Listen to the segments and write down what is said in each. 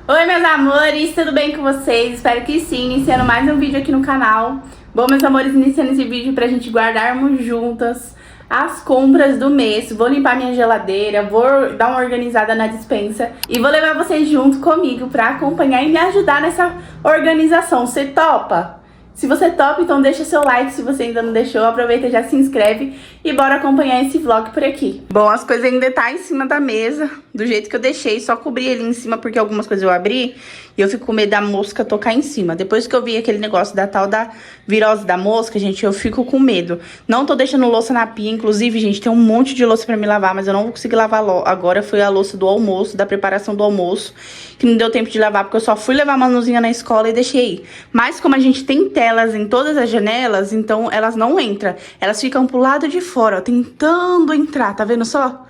Oi meus amores, tudo bem com vocês? Espero que sim, iniciando mais um vídeo aqui no canal. Bom meus amores, iniciando esse vídeo pra gente guardarmos juntas as compras do mês. Vou limpar minha geladeira, vou dar uma organizada na despensa e vou levar vocês junto comigo pra acompanhar e me ajudar nessa organização. Você topa? Se você topa, então deixa seu like. Se você ainda não deixou, aproveita e já se inscreve e bora acompanhar esse vlog por aqui. Bom, as coisas ainda tá em cima da mesa, do jeito que eu deixei. Só cobri ele em cima porque algumas coisas eu abri e eu fico com medo da mosca tocar em cima. Depois que eu vi aquele negócio da tal da virose da mosca, gente, eu fico com medo. Não tô deixando louça na pia. Inclusive, gente, tem um monte de louça pra me lavar, mas eu não vou conseguir lavar agora. Foi a louça do almoço, da preparação do almoço, que não deu tempo de lavar porque eu só fui levar a Manuzinha na escola e deixei aí. Mas como a gente tem telas em todas as janelas, então elas não entram. Elas ficam pro lado de fora, ó, tentando entrar, tá vendo só?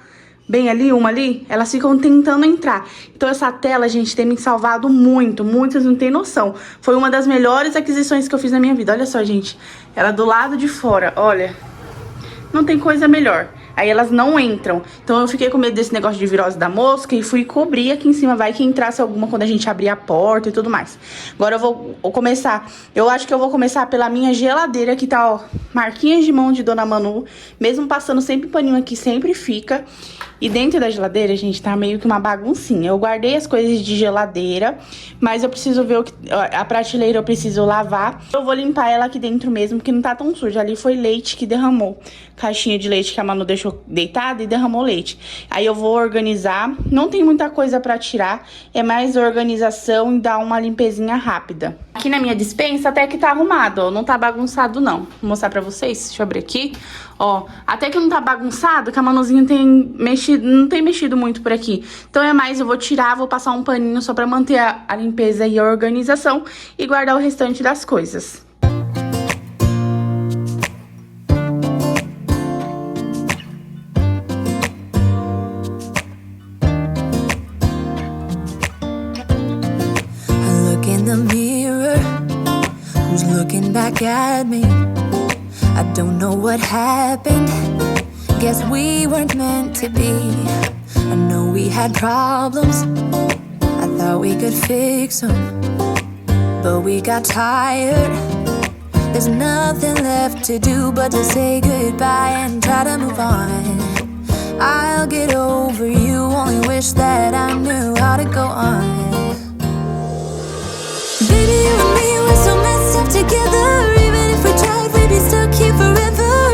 Bem ali, uma ali, elas ficam tentando entrar. Então essa tela, gente, tem me salvado muito, vocês não tem noção. Foi uma das melhores aquisições que eu fiz na minha vida. Olha só, gente, ela do lado de fora, olha. Não tem coisa melhor. Aí elas não entram. Então eu fiquei com medo desse negócio de virose da mosca e fui cobrir aqui em cima. Vai que entrasse alguma quando a gente abrir a porta e tudo mais. Agora eu vou começar. Eu acho que eu vou começar pela minha geladeira, que tá, ó, marquinhas de mão de Dona Manu. Mesmo passando sempre paninho aqui, sempre fica. E dentro da geladeira, gente, tá meio que uma baguncinha. Eu guardei as coisas de geladeira, mas eu preciso ver a prateleira, eu preciso lavar. Eu vou limpar ela aqui dentro mesmo, porque não tá tão suja. Ali foi leite que derramou. Caixinha de leite que a Manu deixou deitada e derramou leite. Aí eu vou organizar. Não tem muita coisa pra tirar, é mais organização e dar uma limpezinha rápida. Aqui na minha despensa até que tá arrumado, ó. Não tá bagunçado, não. Vou mostrar pra vocês. Deixa eu abrir aqui. Ó, até que não tá bagunçado, que a Manuzinha não tem mexido muito por aqui. Então é mais, eu vou tirar, vou passar um paninho só pra manter a limpeza e a organização e guardar o restante das coisas. I look in the mirror, who's looking back at me? I don't know what happened, guess we weren't meant to be. I know we had problems, I thought we could fix them, but we got tired. There's nothing left to do but to say goodbye and try to move on. I'll get over you, only wish that I knew how to go on. Baby, you and me, we're so messed up together. Even if we tried, we'd be stuck here forever.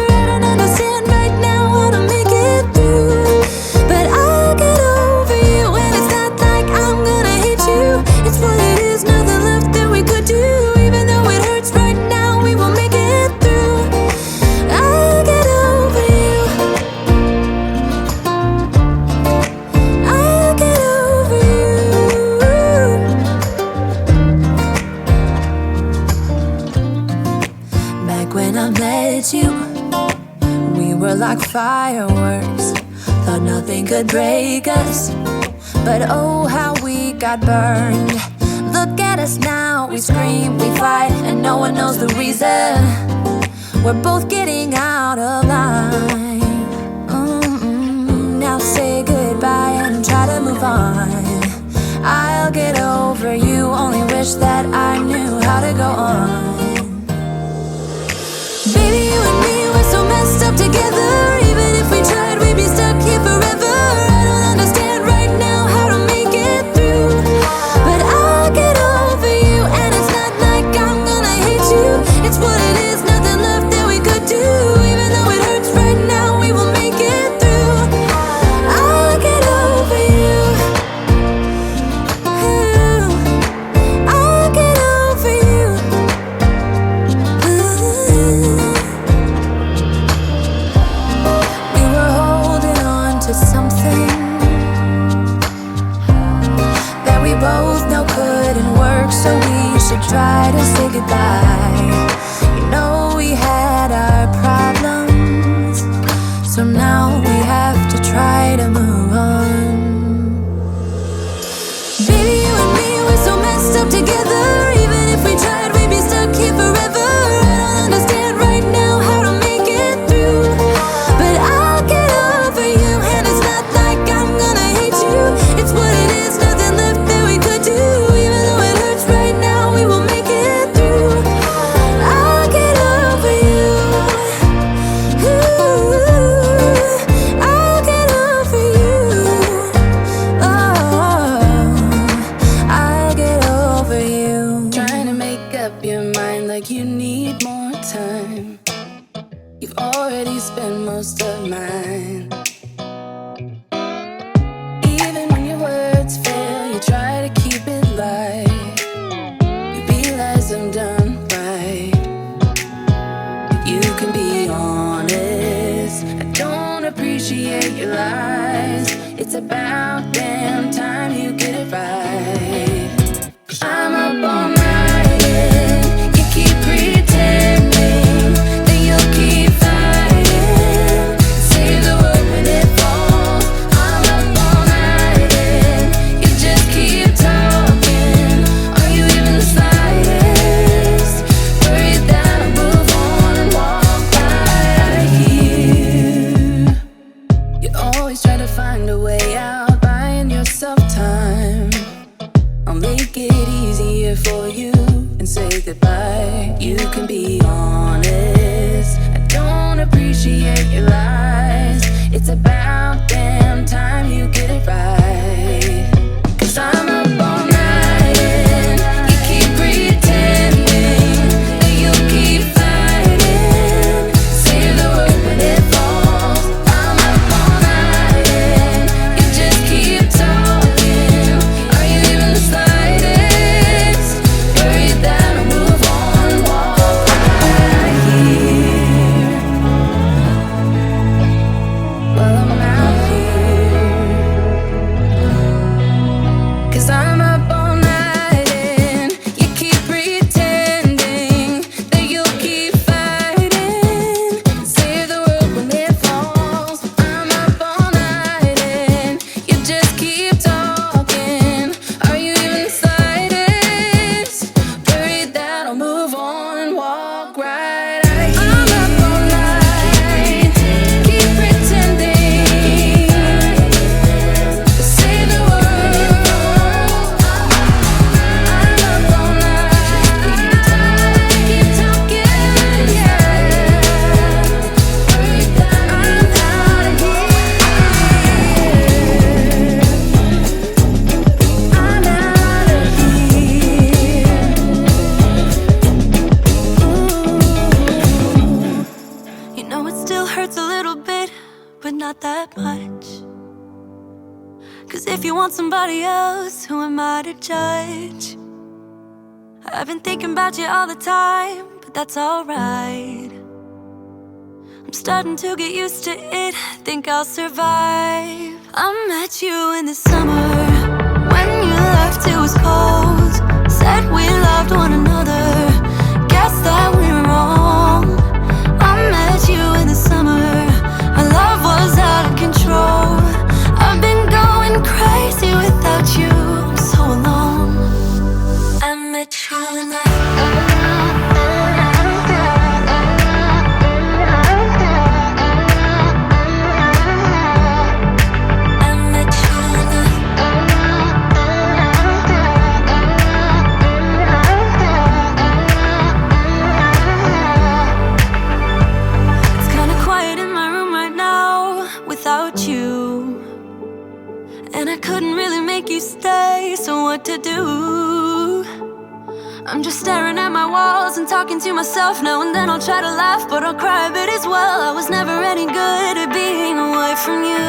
I don't understand right now how to make it through, but I'll get over you, and it's not like I'm gonna hate you. It's what it is, nothing left that we could do. Even though it hurts right now, we will make it through. I'll get over you. I'll get over you. Back when I met you, we were like fireworks. Thought nothing could break us, but oh how we got burned. Look at us now, we scream, we fight, and no one knows the reason. We're both getting out of line. Now say goodbye and try to move on. I'll get over you, only wish that I knew how to go on. Baby, you and me, we're so messed up together. Even if we tried, we'd be stuck here forever. I don't understand right now how to make it through, but I'll get over you, and it's not like I'm gonna hate you. It's what it is, nothing left that we could do. Even though it hurts right now, we will make it through. I'll get over you. I'll get over you. We were holding on to something that we both know couldn't work, so we should try to say goodbye. You know we had our problems, so now we have to try to move on. Baby, you and me, we're so messed up together. Even if we tried, we'd be stuck here forever. I don't understand right now how to make it through, but I'll get over you, and it's not like I'm gonna hate you. It's what it is, nothing left that we could do. not mine. Even when your words fail, you try to keep it light. You realize I'm done right. You can be honest. I don't appreciate your lies. It's about damn time you get it right. 'Cause I'm up all night and you keep pretending that you'll keep fighting. Save the world when it falls. I'm up all night and you just keep talking. Are you even the slightest? Bury it down and move on and walk right here. You always try to find a way out, buying yourself time. I'll make it easier for you and say goodbye. You can be honest. I don't appreciate your lies. It's about damn time you get it right. 'Cause I'm up all night and you keep pretending that you'll keep fighting. Save the world when it falls. I'm up all night and you just keep talking. Are you even the slightest? Bury it down and move on and walk right here. Well, I'm out here. 'Cause I'm up all night and you keep pretending that you'll keep fighting. Save the world when it falls. I'm up all night and you just keep talking. Are you even the slightest? Bury it down or move on and walk right out of here. I'm up all night, keep pretending. Save the world. I'm up all night, keep talking, yeah. Bury it down, I'm out of here. I'm out of here. You know it still hurts a little bit, but not that much. 'Cause if you want somebody else, who am I to judge? I've been thinking about you all the time, but that's alright. I'm starting to get used to it, think I'll survive. I met you in the summer, when you left it was cold. Said we loved one another, guess that we were wrong. I met you in the summer, our love was out of control. I've been going crazy without you, I'm so alone. I met you in the I met you in the It's kinda quiet in my room right now without you. And I couldn't really make you stay, so what to do? I'm just staring at my walls and talking to myself. Now and then I'll try to laugh, but I'll cry a bit as well. I was never any good at being away from you.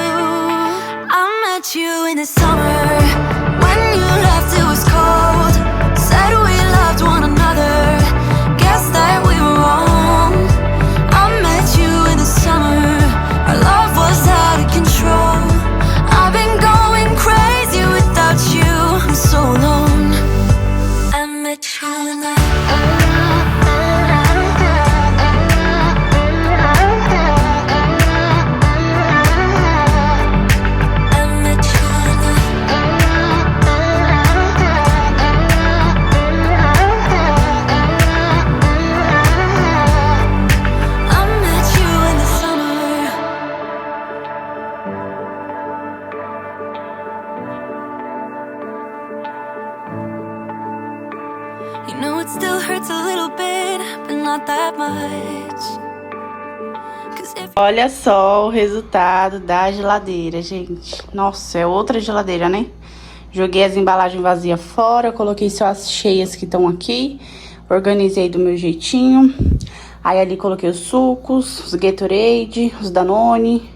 I met you in the summer, when you left it was cold. Said we loved one another, guess that we were wrong. I met you in the summer, our love was out of control. I've been going crazy without you, I'm so alone. I met you in the I met you in the I met you in the summer. You know it still hurts a little bit, but not that much. 'Cause if Olha só o resultado da geladeira, gente. Nossa, é outra geladeira, né? Joguei as embalagens vazias fora, coloquei só as cheias que estão aqui. Organizei do meu jeitinho. Aí ali coloquei os sucos, os Gatorade, os Danone.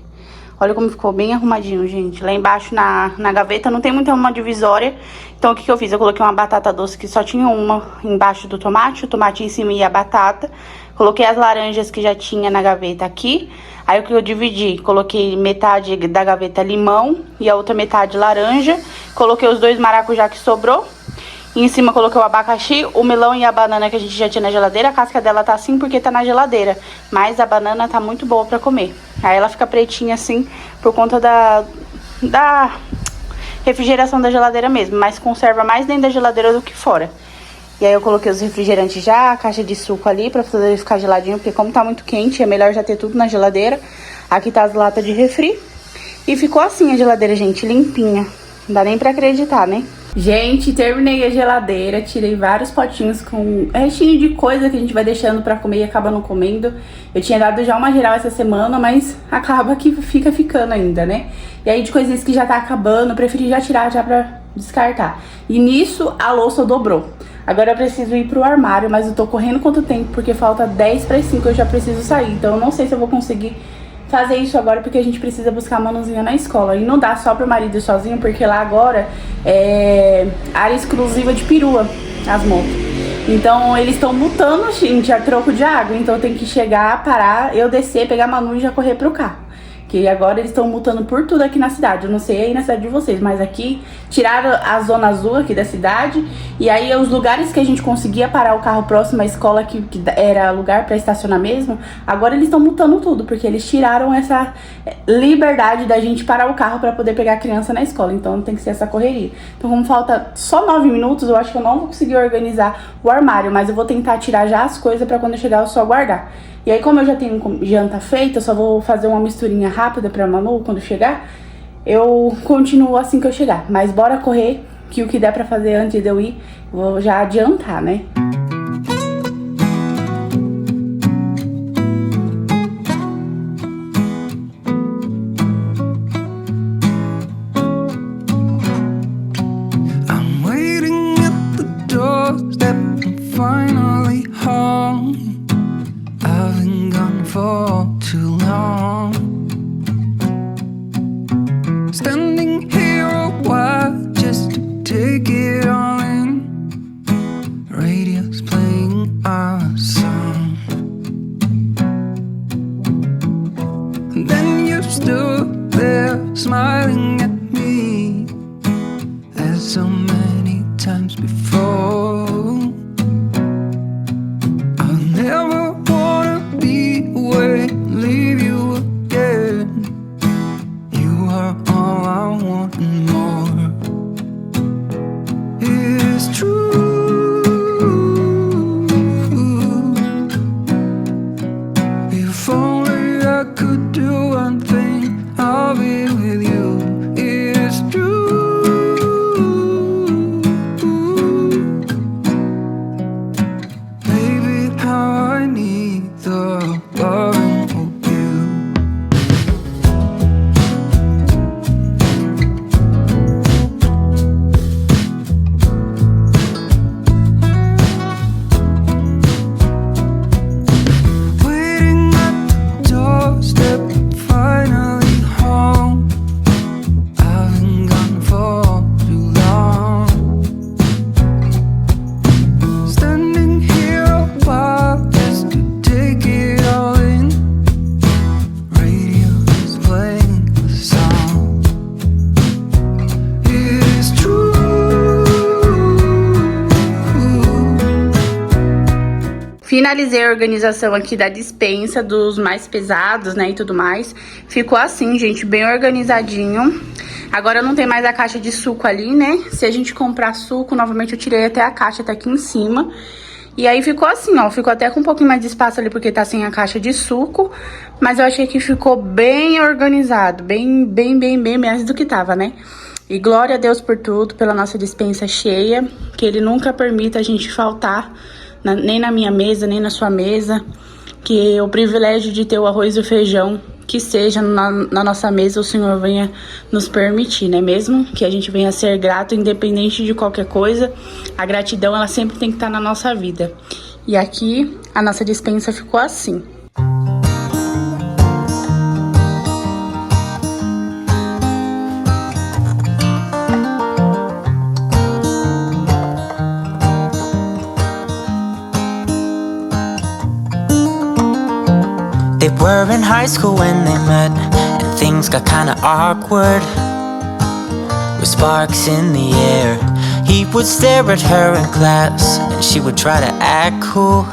Olha como ficou bem arrumadinho, gente. Lá embaixo na gaveta não tem muita uma divisória. Então o que eu fiz? Eu coloquei uma batata doce que só tinha uma embaixo do tomate. O tomate em cima e a batata. Coloquei as laranjas que já tinha na gaveta aqui. Aí o que eu dividi? Coloquei metade da gaveta limão e a outra metade laranja. Coloquei os 2 maracujá que sobrou. E em cima coloquei o abacaxi, o melão e a banana que a gente já tinha na geladeira. A casca dela tá assim porque tá na geladeira. Mas a banana tá muito boa pra comer. Aí ela fica pretinha assim por conta da refrigeração da geladeira mesmo. Mas conserva mais dentro da geladeira do que fora. E aí eu coloquei os refrigerantes já, a caixa de suco ali pra fazer ele ficar geladinho. Porque como tá muito quente, é melhor já ter tudo na geladeira. Aqui tá as latas de refri. E ficou assim a geladeira, gente, limpinha. Não dá nem pra acreditar, né? Gente, terminei a geladeira, tirei vários potinhos com restinho de coisa que a gente vai deixando pra comer e acaba não comendo. Eu tinha dado já uma geral essa semana, mas acaba que fica ficando ainda, né? E aí de coisinhas que já tá acabando, eu preferi já tirar já pra descartar. E nisso a louça dobrou. Agora eu preciso ir pro armário, mas eu tô correndo quanto tempo, porque falta 10 para 5, eu já preciso sair. Então eu não sei se eu vou conseguir fazer isso agora, porque a gente precisa buscar a Manuzinha na escola. E não dá só pro marido ir sozinho, porque lá agora é área exclusiva de perua, as motos. Então eles estão multando, gente, a troco de água. Então tem que chegar, parar, eu descer, pegar a Manu e já correr pro carro. Que agora eles estão multando por tudo aqui na cidade. Eu não sei aí na cidade de vocês, mas aqui tiraram a zona azul aqui da cidade. E aí os lugares que a gente conseguia parar o carro próximo à escola, que era lugar para estacionar mesmo, agora eles estão multando tudo, porque eles tiraram essa liberdade da gente parar o carro para poder pegar a criança na escola. Então tem que ser essa correria. Então como falta só 9 minutos, eu acho que eu não vou conseguir organizar o armário, mas eu vou tentar tirar já as coisas para quando eu chegar eu só guardar. E aí, como eu já tenho janta feita, eu só vou fazer uma misturinha rápida pra Manu quando chegar. Eu continuo assim que eu chegar. Mas bora correr, que o que der pra fazer antes de eu ir, vou já adiantar, né? I'm waiting at the doorstep, finally home. I've been gone for too long. Standing here a while just to take it all in. Radio's playing our song. And then you stood there smiling at me, as so many times before. I'll never leave you again. You are all I want and more. It's true. If only I could do one thing, I'll be with you. It's true. Baby, how I need the love. Finalizei a organização aqui da despensa, dos mais pesados, né, e tudo mais. Ficou assim, gente, bem organizadinho. Agora não tem mais a caixa de suco ali, né? Se a gente comprar suco, novamente eu tirei até a caixa, tá aqui em cima. E aí ficou assim, ó, ficou até com um pouquinho mais de espaço ali, porque tá sem a caixa de suco. Mas eu achei que ficou bem organizado, bem mais do que tava, né? E glória a Deus por tudo, pela nossa despensa cheia, que Ele nunca permita a gente faltar, nem na minha mesa, nem na sua mesa, que o privilégio de ter o arroz e o feijão, que seja na nossa mesa, o Senhor venha nos permitir, né? Mesmo que a gente venha ser grato, independente de qualquer coisa, a gratidão, ela sempre tem que estar na nossa vida. E aqui, a nossa despensa ficou assim. They were in high school when they met, and things got kinda awkward. With sparks in the air, he would stare at her in class, and she would try to act cool.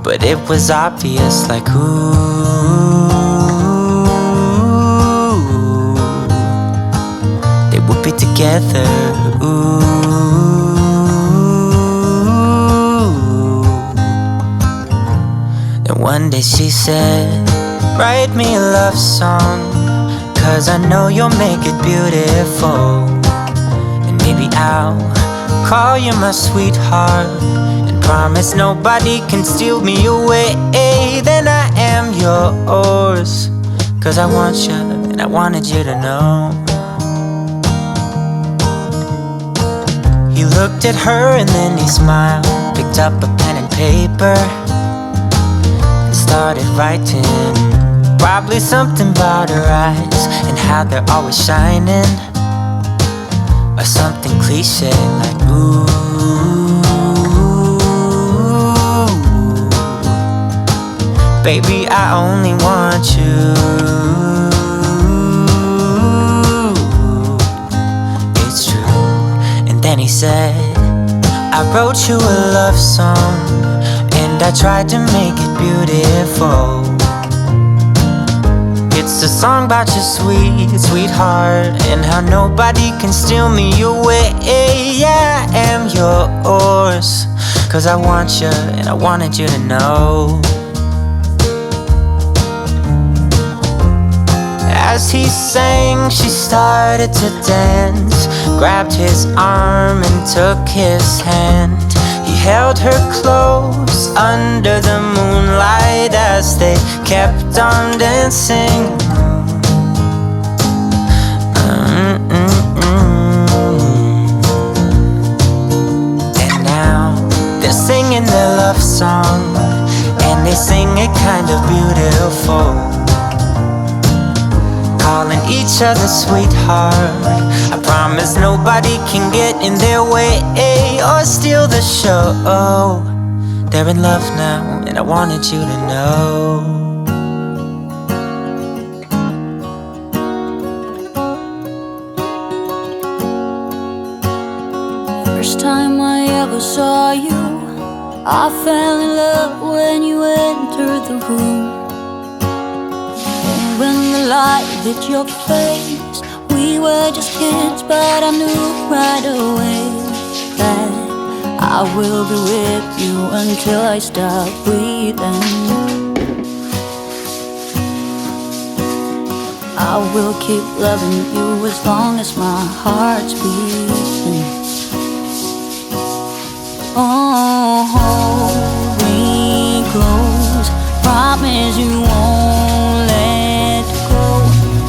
But it was obvious, like, ooh, they would be together, ooh. One day she said, write me a love song, 'cause I know you'll make it beautiful. And maybe I'll call you my sweetheart, and promise nobody can steal me away. Then I am yours, 'cause I want you, and I wanted you to know. He looked at her and then he smiled, picked up a pen and paper, started writing, probably something about her eyes and how they're always shining, or something cliche like ooh. Baby, I only want you. It's true. And then he said, I wrote you a love song, and I tried to make it beautiful. It's a song about your sweet, sweetheart, and how nobody can steal me away. Yeah, I am yours, 'cause I want you, and I wanted you to know. As he sang, she started to dance, grabbed his arm and took his hand. Held her close under the moonlight as they kept on dancing. And now they're singing their love song, and they sing it kind of beautiful, calling each other sweetheart. I promise nobody can get in their way or steal the show. They're in love now, and I wanted you to know. First time I ever saw you, I fell in love when you entered the room. And when the light hit your face, we were just kids, but I knew right away that I will be with you until I stop breathing. I will keep loving you as long as my heart's beating. Oh, hold me close, promise you won't let go.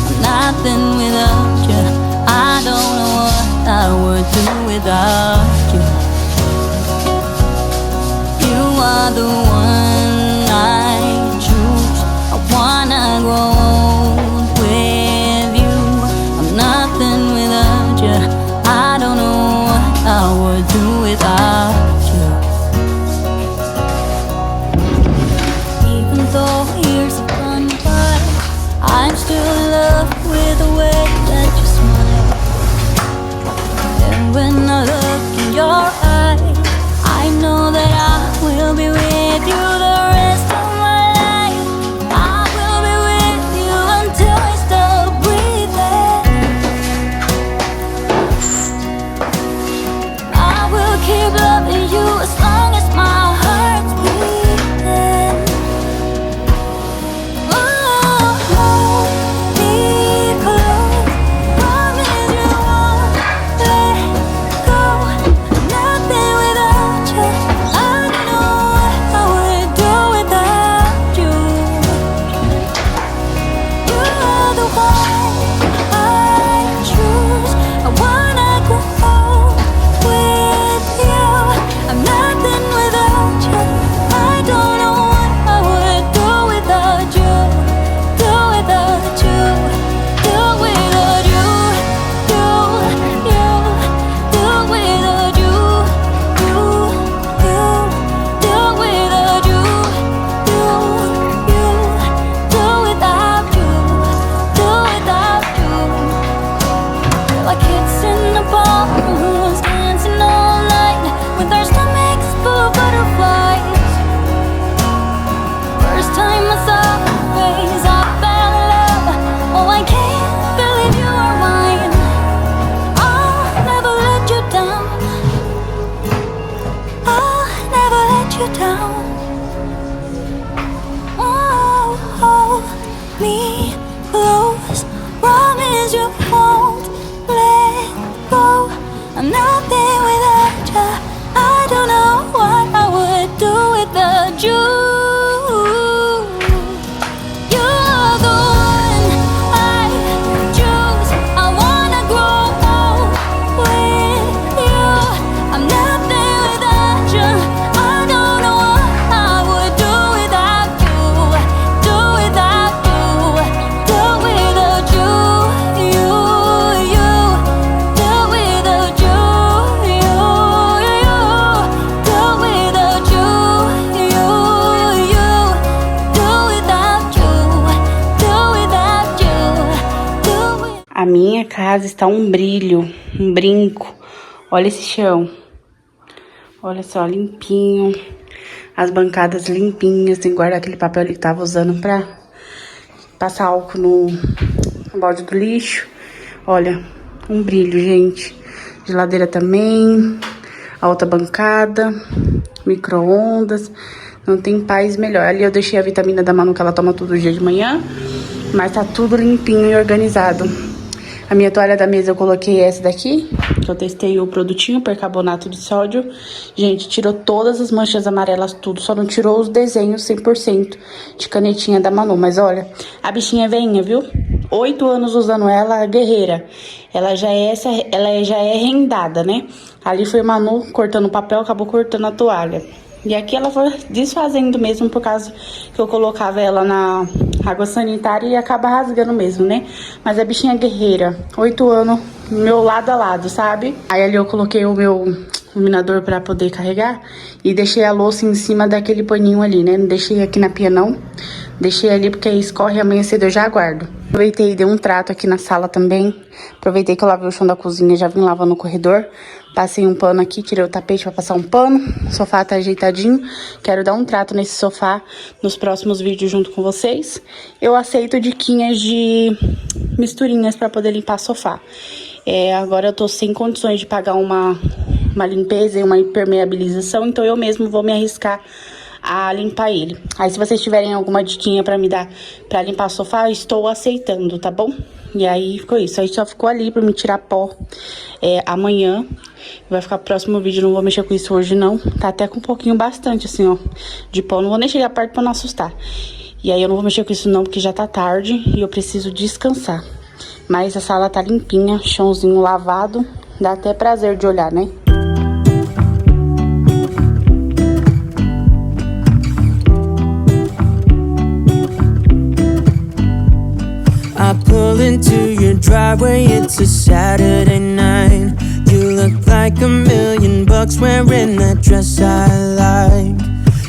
I'm nothing without you, I don't know what I would do without you. You are the one I choose, I wanna grow old with you. I'm nothing without you, I don't know what I would do without you. Even though years have gone by, I'm still in love with the way that you smile. And when I look in your eyes, I know that I will be with you the rest of my life. I will be with you until I stop breathing. I will keep loving you you down. Oh, hold me close. Promise you won't let go. I'm nothing without you. I don't know what I would do without you. You're the one I choose. I wanna grow old with you. I'm nothing without you. I don't know what I would do without you. Do without you. Do without you. You. Do without you. You. Do without you. You. Do without you. Do without you. A minha casa está um brilho, um brinco. Olha esse chão. Olha só, limpinho. As bancadas limpinhas. Tem que guardar aquele papel ali que tava usando pra passar álcool no balde do lixo. Olha, um brilho, gente. Geladeira também. A outra bancada. Micro-ondas. Não tem paz melhor. Ali eu deixei a vitamina da Manu, que ela toma todo dia de manhã. Mas tá tudo limpinho e organizado. A minha toalha da mesa eu coloquei essa daqui, que eu testei o produtinho, percarbonato de sódio. Gente, tirou todas as manchas amarelas, tudo. Só não tirou os desenhos 100% de canetinha da Manu. Mas olha, a bichinha é veinha, viu? 8 anos usando ela, guerreira. Ela já é rendada, né? Ali foi Manu cortando o papel, acabou cortando a toalha. E aqui ela foi desfazendo mesmo, por causa que eu colocava ela na água sanitária e acaba rasgando mesmo, né? Mas a bichinha é guerreira, 8 anos, meu lado a lado, sabe? Aí ali eu coloquei o meu iluminador pra poder carregar e deixei a louça em cima daquele paninho ali, né? Não deixei aqui na pia, não. Deixei ali porque aí escorre, amanhã cedo eu já guardo. Aproveitei e dei um trato aqui na sala também. Aproveitei que eu lavei o chão da cozinha, já vim lavando no corredor. Passei um pano aqui, tirei o tapete pra passar um pano. O sofá tá ajeitadinho. Quero dar um trato nesse sofá nos próximos vídeos junto com vocês. Eu aceito diquinhas de misturinhas pra poder limpar sofá. Agora eu tô sem condições de pagar uma limpeza e uma impermeabilização, então eu mesmo vou me arriscar a limpar ele. Aí se vocês tiverem alguma diquinha pra me dar pra limpar o sofá, eu estou aceitando, tá bom? E aí ficou isso, aí só ficou ali pra me tirar pó amanhã. Vai ficar pro próximo vídeo, não vou mexer com isso hoje não. Tá até com um pouquinho bastante assim, ó, de pó, não vou nem chegar perto pra não assustar. E aí eu não vou mexer com isso não, porque já tá tarde e eu preciso descansar. Mas a sala tá limpinha, chãozinho lavado, dá até prazer de olhar, né? I pull into your driveway, it's a Saturday night. You look like $1,000,000 wearing that dress I like.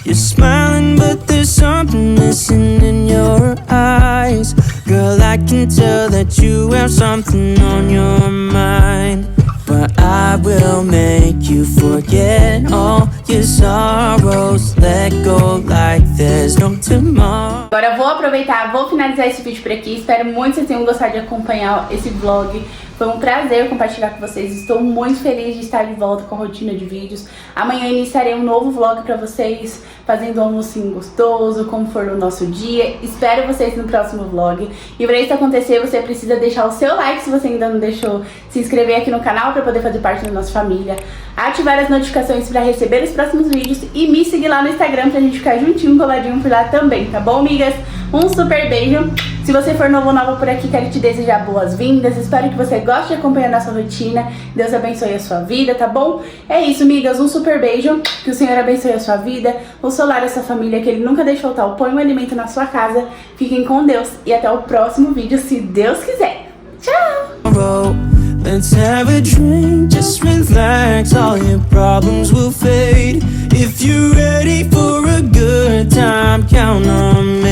You're smiling but there's something missing in your eyes. Girl, I can tell that you have something on your mind. But I will make you forget all your sorrows. Let go like there's no tomorrow. Agora eu vou aproveitar, vou finalizar esse vídeo por aqui. Espero muito que vocês tenham gostado de acompanhar esse vlog. Foi um prazer compartilhar com vocês. Estou muito feliz de estar de volta com a rotina de vídeos. Amanhã eu iniciarei um novo vlog pra vocês, fazendo um almocinho gostoso, como for o nosso dia. Espero vocês no próximo vlog. E pra isso acontecer, você precisa deixar o seu like se você ainda não deixou, se inscrever aqui no canal pra poder fazer parte da nossa família, ativar as notificações pra receber os próximos vídeos e me seguir lá no Instagram pra gente ficar juntinho, coladinho por lá também, tá bom, amigas? Um super beijo. Se você for novo ou nova por aqui, quero te desejar boas-vindas. Espero que você goste de acompanhar nossa rotina. Deus abençoe a sua vida, tá bom? É isso, amigas. Um super beijo. Que o Senhor abençoe a sua vida, o solar a sua família, que Ele nunca deixe faltar o pão e o alimento na sua casa. Fiquem com Deus e até o próximo vídeo, se Deus quiser. Tchau! Let's have a drink, just relax, all your problems will fade. If you're ready for a good time, count on me.